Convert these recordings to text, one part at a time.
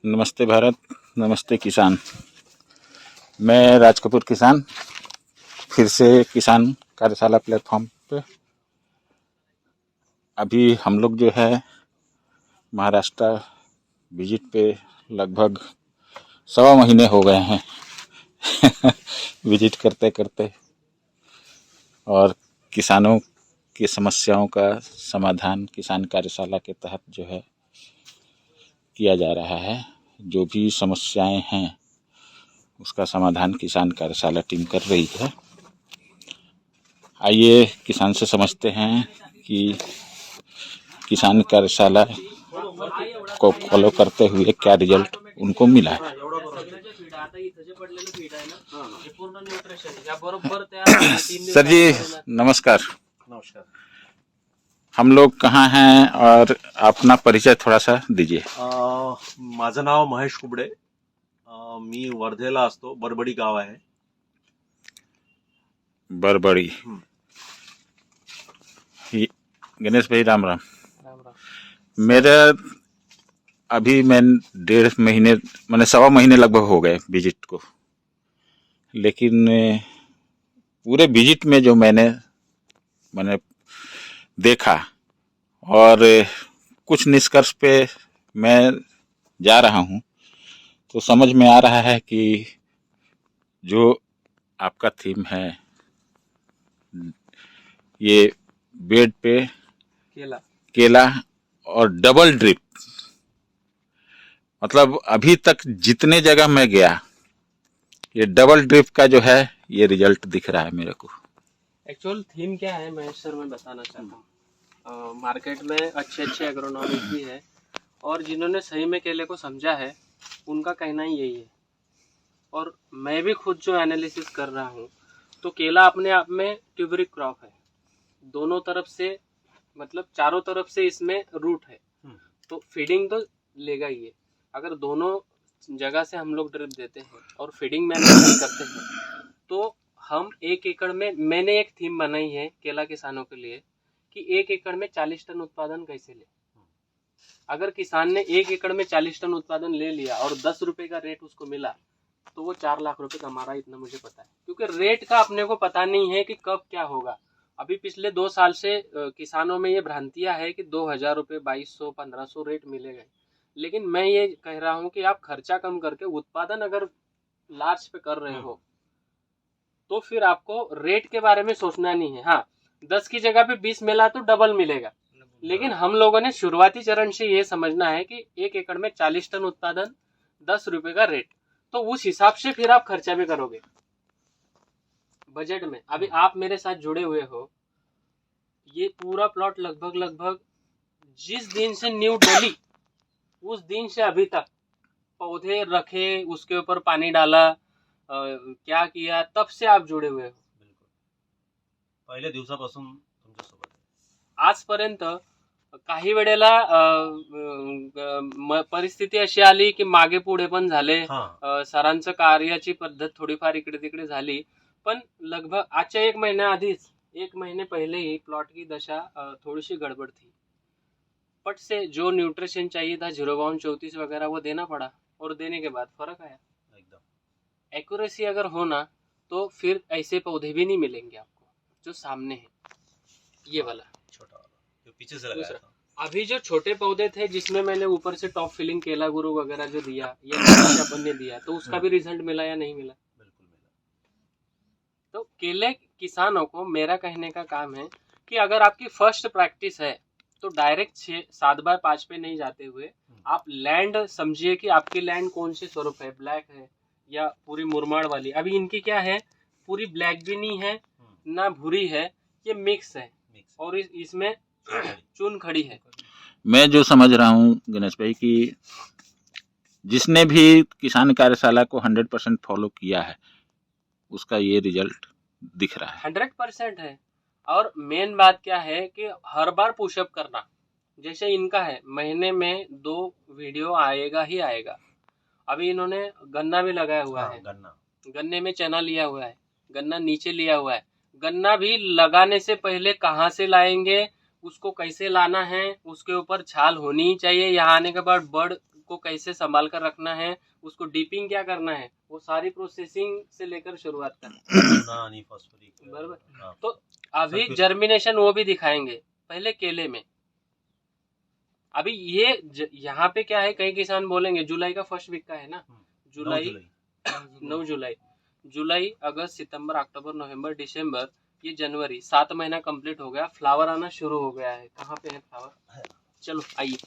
नमस्ते भारत, नमस्ते किसान। मैं राज कपूर किसान फिर से किसान कार्यशाला प्लेटफॉर्म पे। अभी हम लोग जो है महाराष्ट्र विजिट पे लगभग 1.25 महीने हो गए हैं विजिट करते करते, और किसानों की समस्याओं का समाधान किसान कार्यशाला के तहत जो है किया जा रहा है। जो भी समस्याएं हैं उसका समाधान किसान कार्यशाला टीम कर रही है। आइए किसान से समझते हैं कि किसान कार्यशाला को फॉलो करते हुए क्या रिजल्ट उनको मिला है। सर जी नमस्कार। नमस्कार। हम लोग कहाँ हैं और अपना परिचय थोड़ा सा दीजिए। माझं नाव महेश कुबडे। मी वर्धेला असतो, बरबडी गाव आहे। बरबड़ी। गणेश भाई राम राम। मेरा अभी मैं 1.5 महीने मैंने 1.25 महीने लगभग हो गए विजिट को, लेकिन पूरे विजिट में जो मैंने देखा और कुछ निष्कर्ष पे मैं जा रहा हूँ, तो समझ में आ रहा है कि जो आपका थीम है ये बेड पे केला और डबल ड्रिप, मतलब अभी तक जितने जगह मैं गया ये डबल ड्रिप का जो है ये रिजल्ट दिख रहा है मेरे को। एक्चुअल थीम क्या है महेश सर, मैं बताना चाहता हूँ। मार्केट में अच्छे एग्रोनॉमिस्ट भी है और जिन्होंने सही में केले को समझा है उनका कहना ही यही है। और मैं भी खुद जो एनालिसिस कर रहा हूँ, तो केला अपने आप में ट्यूबरिक क्रॉप है, दोनों तरफ से मतलब चारों तरफ से इसमें रूट है, तो फीडिंग तो लेगा ही है। अगर दोनों जगह से हम लोग ड्रिप देते हैं और फीडिंग मैनेजमेंट करते हैं, तो हम 1 एकड़ में, मैंने एक थीम बनाई है केला किसानों के लिए कि 1 एकड़ में 40 टन उत्पादन कैसे ले। अगर किसान ने 1 एकड़ में 40 टन उत्पादन ले लिया और 10 रुपए का रेट उसको मिला, तो वो 4 लाख रुपए कमा रहा है, इतना मुझे पता है। क्योंकि रेट का अपने को पता नहीं है कि कब क्या होगा। अभी पिछले 2 साल से किसानों में ये भ्रांतियां है कि 2000 रुपये, 2200, 1500 रेट मिलेगा। लेकिन मैं ये कह रहा हूँ कि आप खर्चा कम करके उत्पादन अगर लार्ज पे कर रहे हो, तो फिर आपको रेट के बारे में सोचना नहीं है। हाँ, 10 की जगह पे 20 मिला तो डबल मिलेगा, लेकिन हम लोगों ने शुरुआती चरण से ये समझना है कि 1 एकड़ में 40 टन उत्पादन, 10 रुपए का रेट, तो उस हिसाब से फिर आप खर्चा भी करोगे बजट में। अभी आप मेरे साथ जुड़े हुए हो, ये पूरा प्लॉट लगभग जिस दिन से न्यू डली उस दिन से अभी तक पौधे रखे, उसके ऊपर पानी डाला, क्या किया, तब से आप जुड़े हुए हो। बिलकुल पहिल्या दिवसापासून तुमच्यासोबत आजपर्यंत काही वेळेला परिस्थिती अशी आली की मागे पुढे पण झाले, सरांचं कार्याची पद्धत थोडीफार इकडे तिकडे झाली, पण लगभग आजच्या 1 महीने आधीच, 1 महीने पहले ही प्लॉट की दशा थोड़ी सी गड़बड़ थी। पट से जो न्यूट्रिशन चाहिए था 0:34 वगैरह वो देना पड़ा, और देने के बाद फर्क आया एकदम। एक्यूरेसी अगर हो ना, तो फिर ऐसे पौधे भी नहीं मिलेंगे आपको जो सामने है, ये वाला छोटा वाला जो पीछे से लगाया था। अभी जो छोटे पौधे थे जिसमें मैंने ऊपर से टॉप फिलिंग केला गुरु वगैरह जो दिया या अपन ने दिया, तो उसका भी रिजल्ट मिला या नहीं मिला? बिल्कुल मिला। तो केले किसानों को मेरा कहने का काम है कि अगर आपकी फर्स्ट प्रैक्टिस है तो डायरेक्ट 7x5 पे नहीं जाते हुए आप लैंड समझिए कि आपकी लैंड कौन से स्वरूप है, ब्लैक है या पूरी मुरमाड़ वाली। अभी इनकी क्या है, पूरी ब्लैक भी नहीं है ना भूरी है, ये मिक्स है और इसमें चून खड़ी है। मैं जो समझ रहा हूँ गणेश भाई कि जिसने भी किसान कार्यशाला को 100% फॉलो किया है उसका ये रिजल्ट दिख रहा है। 100% है। और मेन बात क्या है कि हर बार पुशअप करना, जैसे इनका है महीने में 2 वीडियो आएगा ही आएगा। अभी इन्होंने गन्ना भी लगाया हुआ है, गन्ने में चना लिया हुआ है, गन्ना नीचे लिया हुआ है। गन्ना भी लगाने से पहले कहाँ से लाएंगे, उसको कैसे लाना है, उसके ऊपर छाल होनी ही चाहिए। यहाँ आने के बाद बर्ड उसको कैसे संभाल कर रखना है, उसको डीपिंग क्या करना है, वो सारी प्रोसेसिंग से लेकर शुरुआत करना आणि फॉस्फरिक बराबर। हाँ। तो अभी सब कुछ। जर्मिनेशन वो भी दिखाएंगे, पहले केले में। अभी ये यहाँ पे क्या है, कई किसान बोलेंगे जुलाई का फर्स्ट वीक का है ना, जुलाई 9 जुलाई, जुलाई अगस्त सितंबर अक्टूबर नवंबर दिसंबर, ये जनवरी, 7 महीना कंप्लीट हो गया, फ्लावर आना शुरू हो गया है। कहाँ पे है फ्लावर? चलो आइए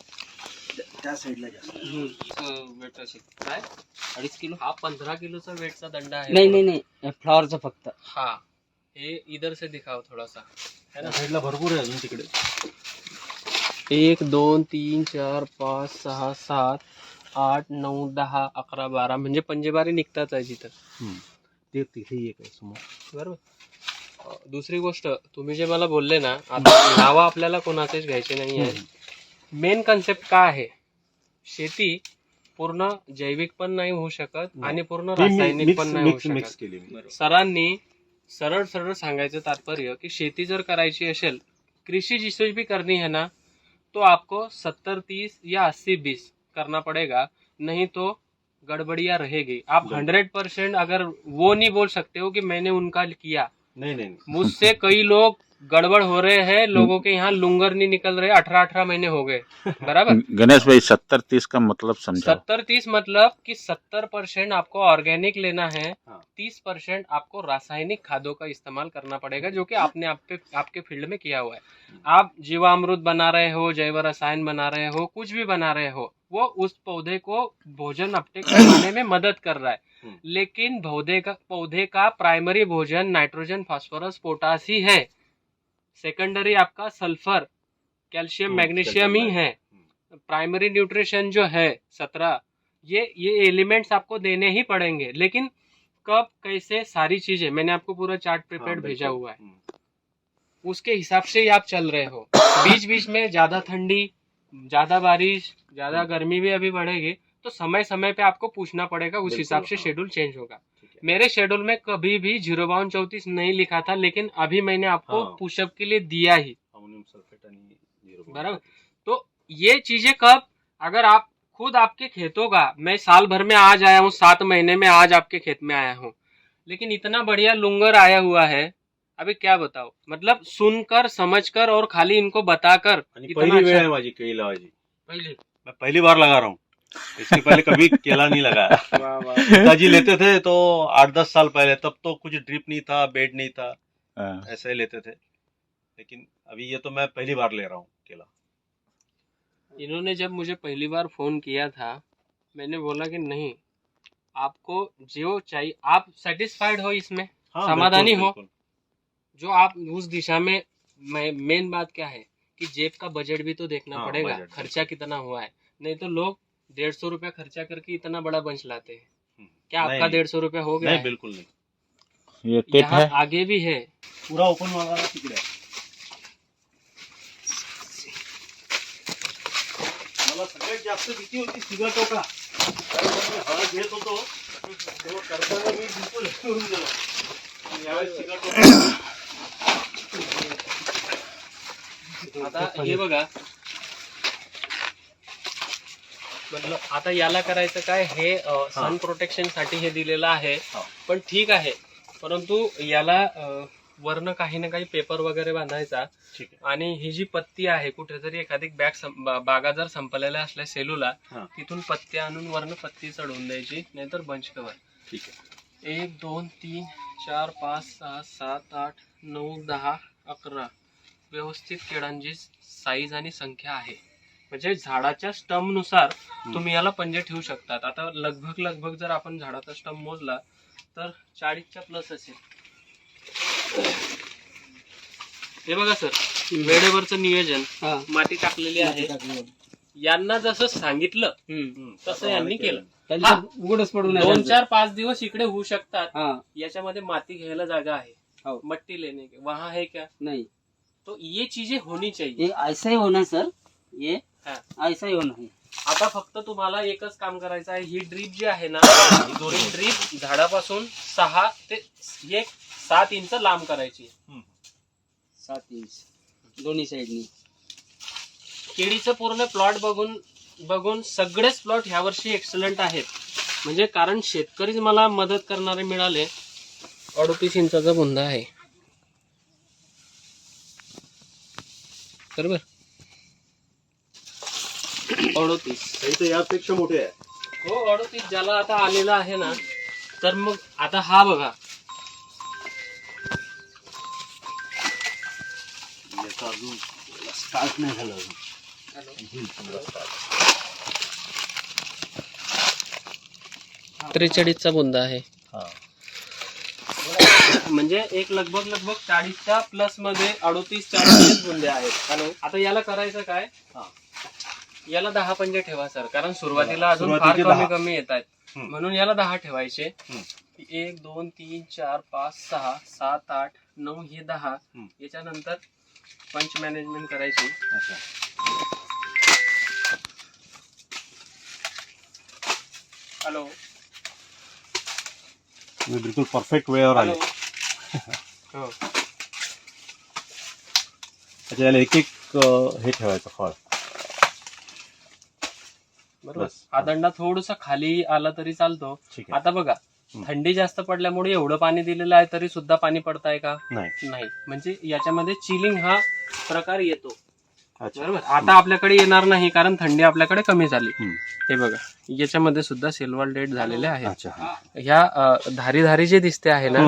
त्या साईडला जास्त वेट काय 2.5 किलो हा 15 किलोचा वेटचा दंडा आहे। नाही फ्लॉवरचं फक्त हा हे इधर से दिखाओ थोड़ा सा, है ना। साईडला भरपूर आहे अजून तिकडे। 1 2 3 4 5 6 7 8 9 10 11 12 म्हणजे पंजेबारी निघतात आहे जिथं ते तिथे एक आहे समोर। बरोबर। दुसरी गोष्ट तुम्ही जे मला बोलले ना, आता नावा आपल्याला कोणाचेच घ्यायचे नाही आहे। मेन कन्सेप्ट काय आहे, शेती पूर्ण जैविक पण नाही होऊ शकत आणि पूर्ण रासायनिक पण नाही होऊ मिक्स शकत। केली मी। सरांनी सरळ सरळ सांगायचं तात्पर्य की शेती जर करायची असेल, कृषि जिसे भी करनी है ना, तो आपको 70-30 या 80-20 करना पड़ेगा, नहीं तो गड़बड़ियां रहेगी। आप 100% अगर वो नहीं बोल सकते हो कि मैंने उनका किया, नहीं मुझसे कई लोग गड़बड़ हो रहे हैं, लोगों के यहाँ लुंगर नहीं निकल रहे, 18-18 महीने हो गए, बराबर। गणेश भाई 70-30 का मतलब समझाओ। 70-30 मतलब कि 70% आपको ऑर्गेनिक लेना है, हाँ। 30% आपको रासायनिक खादों का इस्तेमाल करना पड़ेगा, जो कि आपने आपके फील्ड में किया हुआ है। आप जीवामृत बना रहे हो, जैव रसायन बना रहे हो, कुछ भी बना रहे हो, वो उस पौधे को भोजन अपटेक करवाने में मदद कर रहा है। लेकिन पौधे का प्राइमरी भोजन नाइट्रोजन, फास्फोरस, पोटास ही है। सेकेंडरी आपका सल्फर, कैल्शियम, मैग्नीशियम ही है। प्राइमरी न्यूट्रिशन जो है 17, ये एलिमेंट्स आपको देने ही पड़ेंगे। लेकिन कब, कैसे, सारी चीजें मैंने आपको पूरा चार्ट प्रिपेयर्ड भेजा हुआ है, उसके हिसाब से ही आप चल रहे हो। बीच बीच में ज्यादा ठंडी, ज्यादा बारिश, ज्यादा गर्मी भी अभी बढ़ेगी, तो समय समय पे आपको पूछना पड़ेगा, उस हिसाब से शेड्यूल चेंज होगा। मेरे शेड्यूल में कभी भी 052-34 नहीं लिखा था, लेकिन अभी मैंने आपको पुशअप के लिए दिया ही, अमोनियम सल्फेट आणि बराबर। तो ये चीजें कब, अगर आप खुद आपके खेतों का, मैं साल भर में आज आया हूँ, 7 महीने में आज आपके खेत में आया हूँ, लेकिन इतना बढ़िया लुंगर आया हुआ है, अभी क्या बताओ। मतलब सुनकर, समझकर और खाली इनको बताकर। पहली वेळ है माझी केळी लावायची, मैं पहली बार लगा रहा हूँ, इसके पहले कभी केला नहीं लगाया। पिताजी लेते थे तो 8-10 साल पहले, तब तो कुछ ड्रिप नहीं था, बेड नहीं था, ऐसे ही लेते थे। लेकिन अभी ये तो मैं पहली बार ले रहा हूँ केला। इन्होंने जब मुझे पहली बार फोन किया था, मैंने बोला कि नहीं, आपको जो चाहिए, आप सेटिस्फाइड हो इसमें, समाधानी हो, जो आप उस दिशा में। मेन बात क्या है कि जेब का बजट भी तो देखना पड़ेगा, खर्चा कितना हुआ है। नहीं तो लोग 150 रुपया खर्चा करके इतना बड़ा बंच लाते हैं। क्या आपका 150 रुपया हो गया? नहीं, बिल्कुल नहीं। ये टिप है, आगे भी है पूरा ओपन वाला तिकडे आहे। मला सगळ्यात जास्त भीती होती सिगाटोका, कारण मी हळद घेत होतो तेव्हा करताना मी बिलकुल करून गेलो, आणि यावेळेस सिगाटोका। आता हे बघा, मतलब आता याला करायचं काय, हे सन प्रोटेक्शन साठी हे दिलेलं आहे, पण ठीक आहे, परंतु याला वरनं काही ना काही पेपर वगैरे बांधायचा। आणि ही जी पत्ती आहे, कुठेतरी एखादी बागा जर संपलेल्या असल्या सेलूला, तिथून पत्ती आणून वरनं पत्ती चढवून द्यायची, नाहीतर बंच कवर। ठीक आहे। 1 2 3 4 5 6 7 8 9 10 11 व्यवस्थित केळांची साईज आणि संख्या आहे, म्हणजे झाडाच्या स्टम नुसार तुम्ही याला पंजे ठेवू शकतात। आता लगभग जर आपण झाडाचा स्टम मोजला तर 40च्या प्लस असेल। हे बघा सर, वेळेवरचं नियोजन, माती टाकलेली आहे, यांना जसं सांगितलं तसं यांनी केलं। उघडच पडून 2 4 5 दिवस इकडे होऊ शकतात, याच्यामध्ये माती घ्यायला जागा आहे, मट्टी लेने के वहाँ है क्या? नहीं, तो ये चीजें होनी चाहिए। ये ऐसा ही होना सर, ये ऐसा ही होना है। आता फक्त तुम्हाला एकच काम करायचं आहे, ही ड्रीप जी आहे ना, ही ड्रीप झाडापासून 6 ते 7 इंच लांब करायची, 7 इंच दोन्ही साईडनी। केळीचं पूर्ण प्लॉट बघून बघून सगळेच प्लॉट ह्या वर्षी एक्सलंट आहेत. म्हणजे कारण शेतकरीच मला मदत करणारे मिळाले. 38 इंचाचा बुंदा आहे बरोबर. 38 काही तर यापेक्षा मोठे आहे. हो 38 ज्याला आता आलेला आहे ना. तर मग आता हा बघा याचा अजून स्टार्ट नाही झालं अजून. 43चा बुंदा आहे. हा. म्हणजे एक लगभग 40च्या प्लस मध्ये 38-40 बुंदे आहेत. आणि आता याला करायचं काय, हा. याला 10 पंजे ठेवा सर, कारण सुरुवातीला अजून फार सुरुवातीचे कमी 10. कमी येत आहेत. म्हणून याला 10 ठेवायचे. हम्म. 1 2 3 4 5 6 7 8 9 हे 10. याच्यानंतर पंच मॅनेजमेंट करायची. अच्छा. हॅलो मी बिलकुल परफेक्ट वेळेवर आले. हो अच्छा, याला एक हे ठेवायचं फळ. बरोबर. बस. हा दंडा थोडासा खाली आला तरी चालतो. ठीक आहे. आता बघा थंडी जास्त पडल्यामुळे एवढं पाणी दिलेलं आहे तरी सुद्धा पाणी पडताय का? नाही. नाही. म्हणजे याच्यामध्ये चिलिंग हा प्रकार येतो. अच्छा. बरोबर. आता आपल्याकडे येणार नाही कारण थंडी आपल्याकडे कमी झाली. हम्म. हे बघा याच्यामध्ये सुद्धा सिल्वर डेट झालेले आहे. अच्छा. हा. ह्या धारी जे दिसते आहे ना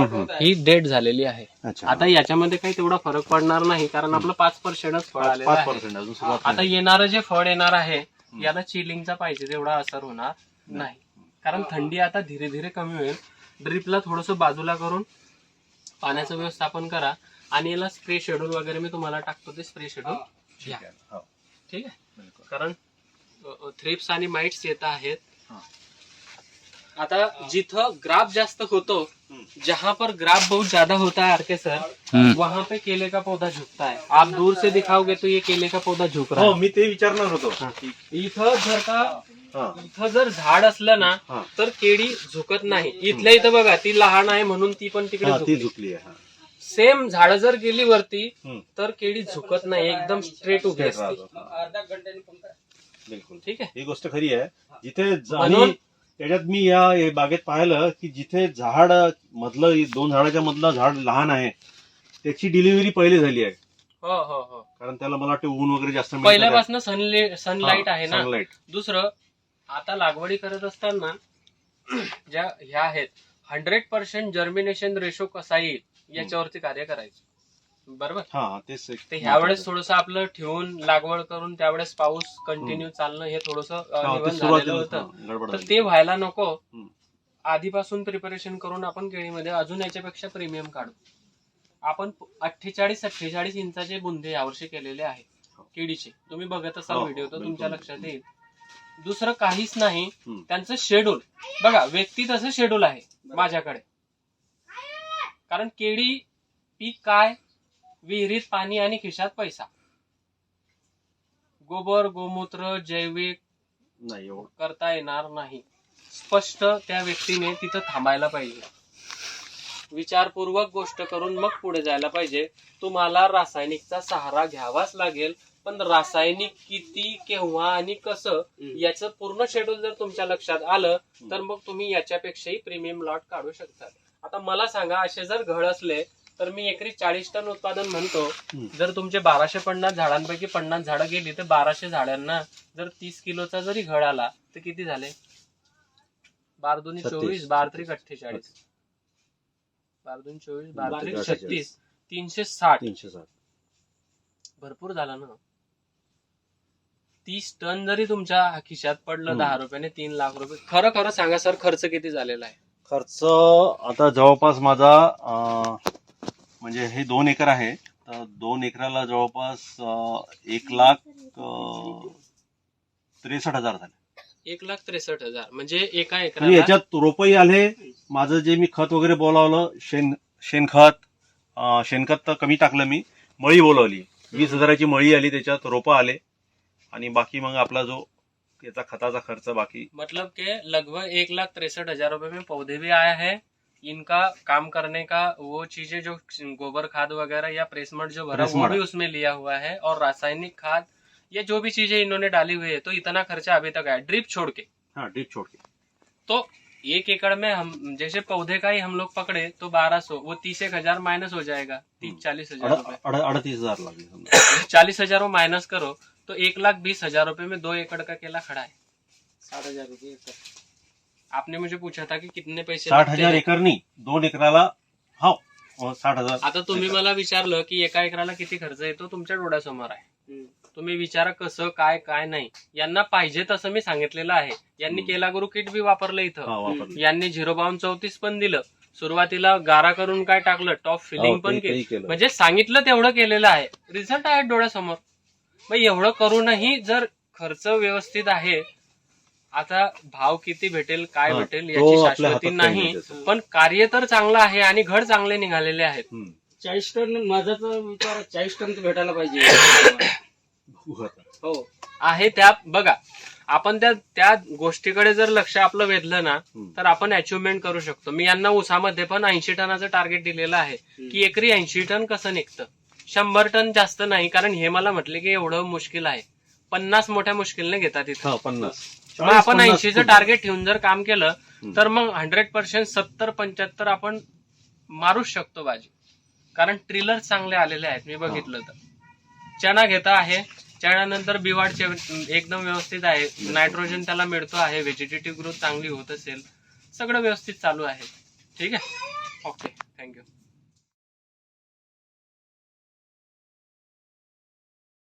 ही डेट झालेली आहे. अच्छा. आता याच्यामध्ये काही तेवढा फरक पडणार नाही कारण आपलं 5%च फळ आलेलं आहे. 5% अजून सुरुवात आता येणारं जे फळ येणार आहे याला चिलिंगचा पाहिजे तेवढा असर होणार नाही. कारण थंडी आता धीरे धीरे कमी होईल. ड्रिपला थोडंसं बाजूला करून पाण्याचं व्यवस्थापन करा आणि याला स्प्रे शेड्यूल वगैरे मी तुम्हाला टाकतो ते स्प्रे शेड्यूल घ्या. ठीक आहे. कारण थ्रिप्स आणि माइट्स येत आहेत. आता जिथं ग्राफ जास्त होतो, जहां पर ग्राफ बहुत ज्यादा होता है आरके सर, वहां पे केले का पौधा झुकता है. आप दूर से दिखाओगे तो ये केले का पौधा झुक रहा हो, है. मी ते विचारणार होतो. इथं जर का हा. इथं जर झाड असलं ना हा. तर केळी झुकत नाही. इथल्या इथं बघा ती लहान आहे म्हणून ती पण तिकडे हा, ती झुकली. झुकली आहे. हा. सेम झाड जर गेली वरती हम्म. तर केळी झुकत नाही, एकदम स्ट्रेट उभी Straight असते. राहतो. बिलकुल. ठीक आहे. ही गोष्ट खरी आहे. जिथे म्हणून- आणि त्याच्यात मी या बागेत पाहिलं की जिथे झाड मधलं 2 झाडाच्या मधलं झाड लहान आहे त्याची डिलिव्हरी पहिले झाली आहे. हो हो हो. कारण त्याला मला वाटतं ऊन वगैरे जास्त मिळतं. पहिल्यापासून सनलाईट आहे ना. सनलाईट. दुसरं आता लागवडी करत असताना ज्या ह्या आहेत 100% जर्मिनेशन रेशो कसा येईल याच्यावरती कार्य करायचं. बरोबर. हा, तेच एक ते ह्या वेळेस थोडस आपलं ठेवून लागवड करून त्यावेळेस पाऊस कंटिन्यू चालणं हे थोडस हा, ते निवण झालेलं सुरुवातीला होतं. गडबड तर झाली. ते व्हायला नको. हम्म. आधीपासून प्रिपरेशन करून आपण केळीमध्ये अजून याच्यापेक्षा प्रीमियम काढू. आपण 48-48 इंचाचे बुंदे यावर्षी केलेले आहेत केळीचे. तुम्ही बघत असाल हो, व्हिडिओ तर बिलकुल. तुमच्या लक्षात येईल. दुसरं काहीच नाही. हम्म. त्यांचं शेड्यूल बघा. व्यक्ती तसं शेड्यूल आहे माझ्याकडे. कारण केळी पीक काय, विहिरीत पाणी आणि खिशात पैसा. गोबर गोमूत्र जैविक नाही एवढं. करता येणार नाही. स्पष्ट त्या व्यक्तीने तिथं थांबायला पाहिजे. विचारपूर्वक गोष्ट करून मग पुढे जायला पाहिजे. तुम्हाला रासायनिकचा सहारा घ्यावाच लागेल, पण रासायनिक किती, केव्हा आणि कसं याचं पूर्ण शेड्यूल जर तुमच्या लक्षात आलं तर मग तुम्ही याच्यापेक्षाही प्रीमियम लॉट काढू शकता. आता मला सांगा, असे जर घड असले तर मी एकरी 40 टन उत्पादन म्हणतो. जर तुमचे 1250 झाडांपैकी 50 झाडं गेली तर 1200 झाडांना जर 30 किलोचा जरी घड आला तर किती झाले? 12 दूनी 24, 12 त्रिक 48, 12 दूनी 24, 12 त्रिक 36, 360. 360. भरपूर झाला ना. 30 टन जरी तुमच्या खिशात पडलं 10 रुपयाने 3 लाख रुपये. खरं खरं सांगा सर, खर्च किती झालेला आहे? खर्च आता जवळपास माझा म्हणजे हे 2 एकर आहे तर 2 एकराला जवळपास 1,63,000 झाले. 1,63,000 म्हणजे एका आणि एकराला. याच्यात रोपही आले. माझं जे मी खत वगैरे बोलावलं शेणखत तर कमी टाकलं मी. मळी बोलावली 20,000ची मळी आली, त्याच्यात रोपं आले आणि बाकी मग आपला जो याचा खताचा खर्च बाकी. मतलब के लगभग 1,63,000 रुपए में पौधे भी आया है. इनका काम करने का वो चीजें जो गोबर खाद वगैरह या प्रेसमड जो भरा वो भी उसमें लिया हुआ है. और रासायनिक खाद ये जो भी चीजें इन्होंने डाली हुई है, तो इतना खर्चा अभी तक आया ड्रिप छोड़ के। हाँ ड्रिप छोड़ के। तो 1 एकड़ में हम जैसे पौधे का ही हम लोग पकड़े तो 1200, वो 30,000 माइनस हो जाएगा, 30-40,000 रुपए। 38,000 लगे हमने। 40,000 वो माइनस करो तो 1,20,000 रुपए में 2 एकड़ का केला खड़ा है। 60,000 रुपये एकड़. आपने मुझे पूछा था की कितने पैसे 60,000 लागते. एकर नाही, 2 एकराला हो 60,000. आता तुम्ही मला विचारलं की एका एकराला किती खर्च येतो, तुमच्या डोळ्यासमोर आहे. हम्म. तुम्ही विचारा कसं काय काय नाही. यांना पाहिजे तसं मी सांगितलेलं आहे. यांनी केला गुरु किट बी वापरलं हा, इथं. वापरलं. यांनी 0.34 पण दिलं. सुरुवातीला गारा करून काय टाकलं, टॉप फिलिंग पण तेही केलं. केलं. म्हणजे सांगितलं तेवढं केलेलं आहे, रिझल्ट आहे डोळ्यासमोर. मग एवढं करूनही जर खर्च व्यवस्थित आहे, आता भाव किती भेटेल काय हा, भेटेल तो याची आपल्या शाश्वती हातात काही नाही, नाही त्याचं. पण कार्य तर चांगलं आहे आणि घड चांगले निघालेले आहेत. 40 टन माझा तर विचार 40 टन तर भेटायला पाहिजे. हो आहे. त्या बघा आपण त्या गोष्टीकडे जर लक्ष आपलं वेधलं ना तर आपण अचिव्हमेंट करू शकतो. मी यांना ऊसामध्ये पण 80 टनाचं टार्गेट दिलेलं आहे की एकरी 80 टन कसं निघतं. 100 टन जास्त नाही, कारण हे मला म्हटले की एवढं मुश्किल आहे. 50 मोठ्या मुश्किलने घेतात इथं. 50. मग आपण 80चं टार्गेट ठेवून जर काम केलं तर मग 100% 70-75 आपण मारूच शकतो बाजी. कारण ट्रिलर चांगले आलेले आहेत. मी बघितलं तर चणा घेता आहे, चण्यानंतर बिवाडचे एकदम व्यवस्थित आहे, नायट्रोजन त्याला मिळतो आहे, व्हेजिटेटिव्ह ग्रोथ चांगली होत असेल, सगळं व्यवस्थित चालू आहे. ठीक आहे, ओके, थँक्यू.